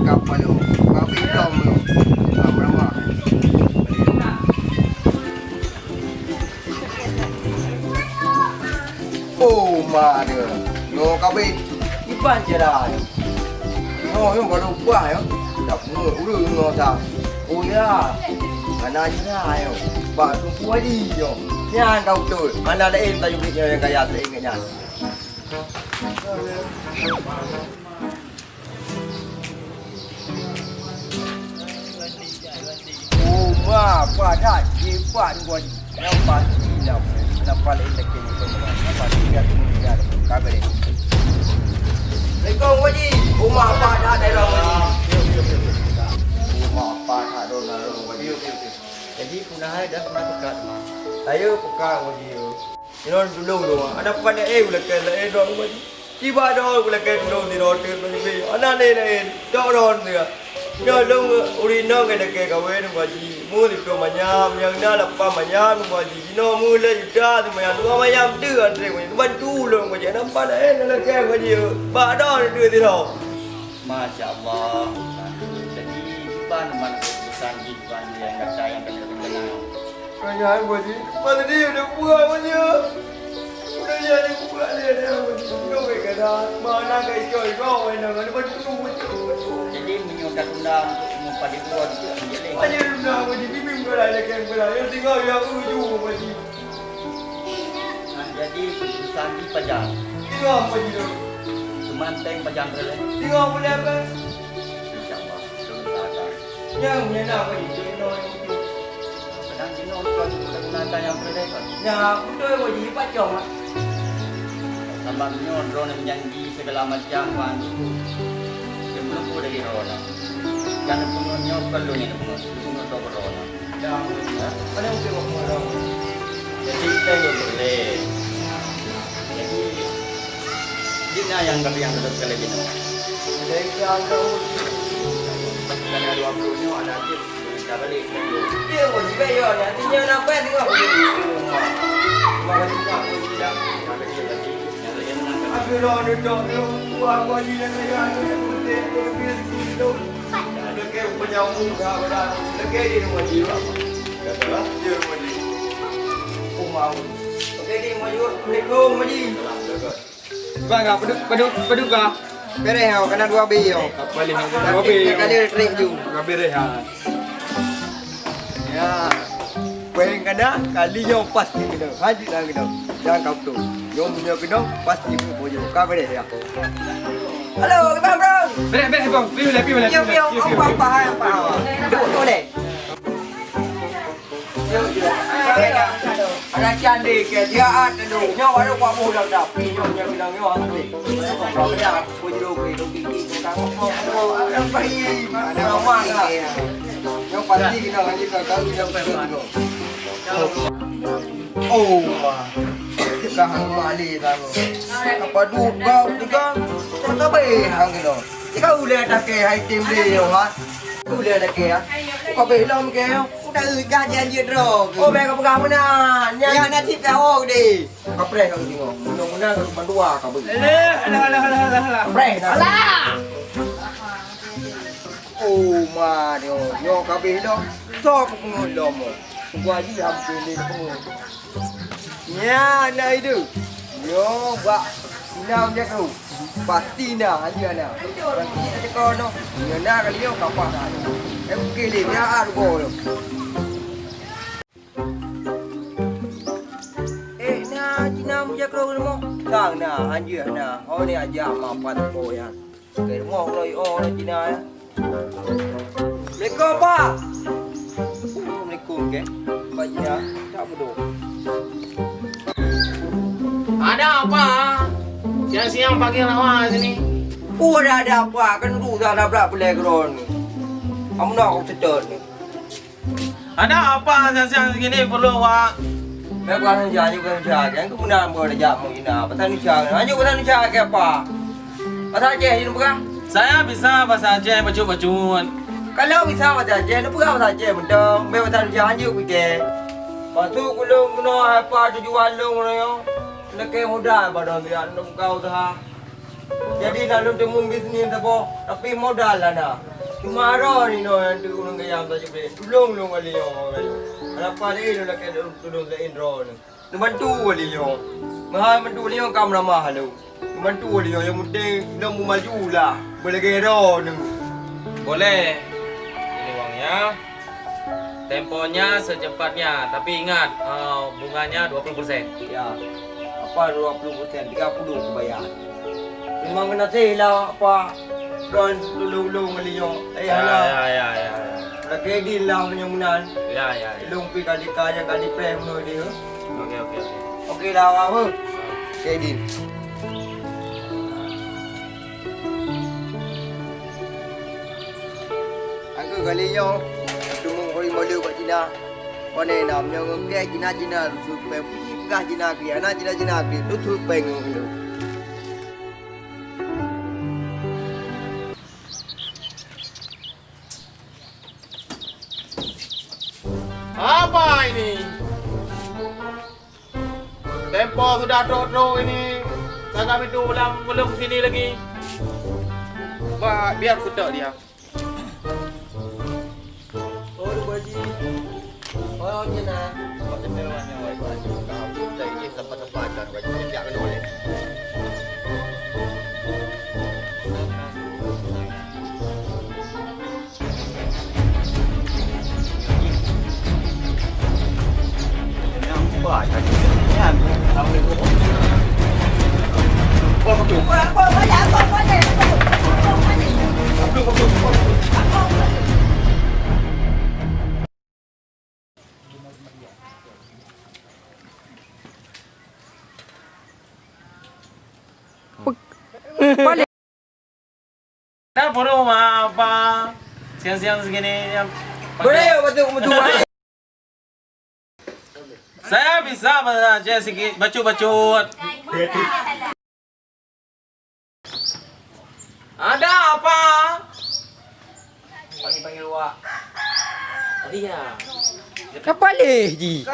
kapal lo. Kami dom lo. Berapa? Oh, mana? Yo kami iban cerah. Yo baru buah yo. Dah pun ulu yo dah. Oh ya. Mana cerah yo. Ba tu buah di yo. Nyan kau tu. Mana lain tajuk yang kaya tu ingatnya. Oh, ma, pada cepat gua yang pasti dah. Nampak lain lagi ni semua. Nampak dia tu dia kabel. Assalamualaikum Waji. Rumah apa dah ada dah Waji. Rumah apa dah ada Waji. Jadi punah dah pernah pekat. Ayo pekat Waji. Ini dulu. Ada pandai boleh dong Waji. Tiba dah boleh dulu ni hotel ni. Anak ni dah dia. Nhớ đông uri nó cái này cái quê nó gì mua thì đồ mà nhám nhưng nó là pa mà nhám mà gì nó mua lên ra thì mà nó mà nhám đưa anh thì mình vẫn tu luôn mà vậy nó pa đấy nó là cái mà gì ba đó đưa thì đâu Masya Allah. Jadi ban man pesan di ban yang kata yang kena kenal. cái nhà anh gì mà đi được mua bao nhiêu udah jadi buka dia nó về cái đó mà nó cái chơi có vậy nó vẫn tu Jadi menyudah undang untuk mempadi keluar itu menjeling. aja udah mau dibimbing berai lagi berai yang tinggal yang ujung Waji. Jadi pesan di pajang. Tinggal Waji tu. Semanteng pajang boleh. Tinggal boleh apa? InsyaAllah. Dosa. Yang nak Waji tu no. Kadang jenuh tuan menggunakan yang boleh kan. Ya, betul Waji pajang. Sampai menyon drone menjanji segala macam kan. Sebelum aku dari Rona. Jangan penonnya perlu ni penonton Rona. Ya, mana mungkin mau orang. Jadi kita boleh. Jadi dia yang tetap kali ini. Dari yang tahu Karena 20 ni ada tip dah balik. dia Waji kayo ni. Artinya nak apa tengok Waji. Maka kita tidak. Aku dah ada buat Waji yang dia tu. Ada ke penyambung dah dah. Lagi di Waji lah. Kata lah, dia Waji. Mau. Okey ni Waji. Assalamualaikum Waji. Bang, peduk kah? Beres kau kena 2B kau. Balik dua B. Kali trek ju. Ngabe rehat. Ya. Pengen kena kali yang pasti kena. Haji dah kena. Jangan kau tu. Yang punya kena pasti punya. Kau beres ya. Halo, bang bro. Beres bang. Pi boleh. Yo, apa? Duk boleh. Yo. Ada cantik ke dia ada tu. Nyawa ada buat bodoh dah. Pinjam yang bilang nyawa tu. Kau dah pujuk itu gigi kau ada bayi ada rumah lah. Yang pasti kita lagi kau tidak perlu. Oh, kahang mali tahu. Apa du kau juga tak baik hang itu. Jika udah ada ke hai tim dia, ha. Udah ada ke ya. Kau belum ke? Udah kajian je ro. Oh, baik kau pegang mana? Yang nanti kau di. Kau pray kau tengok. Mudah-mudahan kau berdua kau beri. Alah. Pray. Alah. Oh, ma dia. Yo kau belum. Sok pengulom. Gua ji hampir ni pengulom. Ya, nak itu. Yo, bak. Nak je kau. Pasti nak aja nak. Nanti ada kau no. Yo nak kali yo kau pas. Okey le, dia ada kau. Cina punya kau rumah. Kang na, anjir na. Oh ni aja mapat kau ya. Ke rumah loi Cina ya. Assalamualaikum Pak. Assalamualaikum ke. Pak Cina, tak bodoh. Ada apa? Siang-siang pagi lawa sini. Dah ada apa? Kan tu dah ada berapa playground ni. Kamu nak aku sedot ni. Ada apa siang-siang segini perlu awak? Bukan bukan yang kemudian boleh jamu ini. Petani cak, ayo petani cak ke apa? Pasal je ini bukan? Saya bisa bahasa Aceh baju-bajuan. Kalau bisa pasal je, ini bukan pasal je benda. Be petani cak ayo pergi. Patu kulung kena apa tujuan long ni yo. Leke muda badan dia nak kau dah. Jadi lalu temu bisnis apa, tapi modal lah nak. Cuma ada ni no yang tu orang kaya saja boleh. Tolong kali yo. Apa ni lo nak tolong ke Indro ni. Bantu kali yo. Mahal bantu ni yo kam ramah lo. Bantu kali yo yang penting nak maju lah. Boleh kira ni. Boleh. Ini uangnya. Temponya secepatnya, tapi ingat bunganya 20%. Ya. Apa 20%, 30 aku bayar. Memang kena lah apa. Ron lulu kali yo. Ya. Nak kredit lah punya munan. Ya. Long pi kali kaya kali prem no dia. Okey. Okey dah apa? Kredit. Angka kali yo. Tunggu kali model buat Cina. Mana namanya ngek Cina supaya puji kah Cina kia, nak Cina kia tu tu pengen tu. Apa ini? Tempo sudah drop ini. Sagam itu belum sini lagi. Biar kutuk dia. Oh, baji. Oh, Cina. Pasal tewannya wajib kamu tak ini tempat-tempat dan wajib dia kena oleh. Wah, tadi kan tahu itu. Oh, betul. Dah baru apa? Siang-siang segini yang Boleh betul. saya bisa baca sedikit bacut. Ada apa? Panggil wak. Tadi ya. Apa leh ji?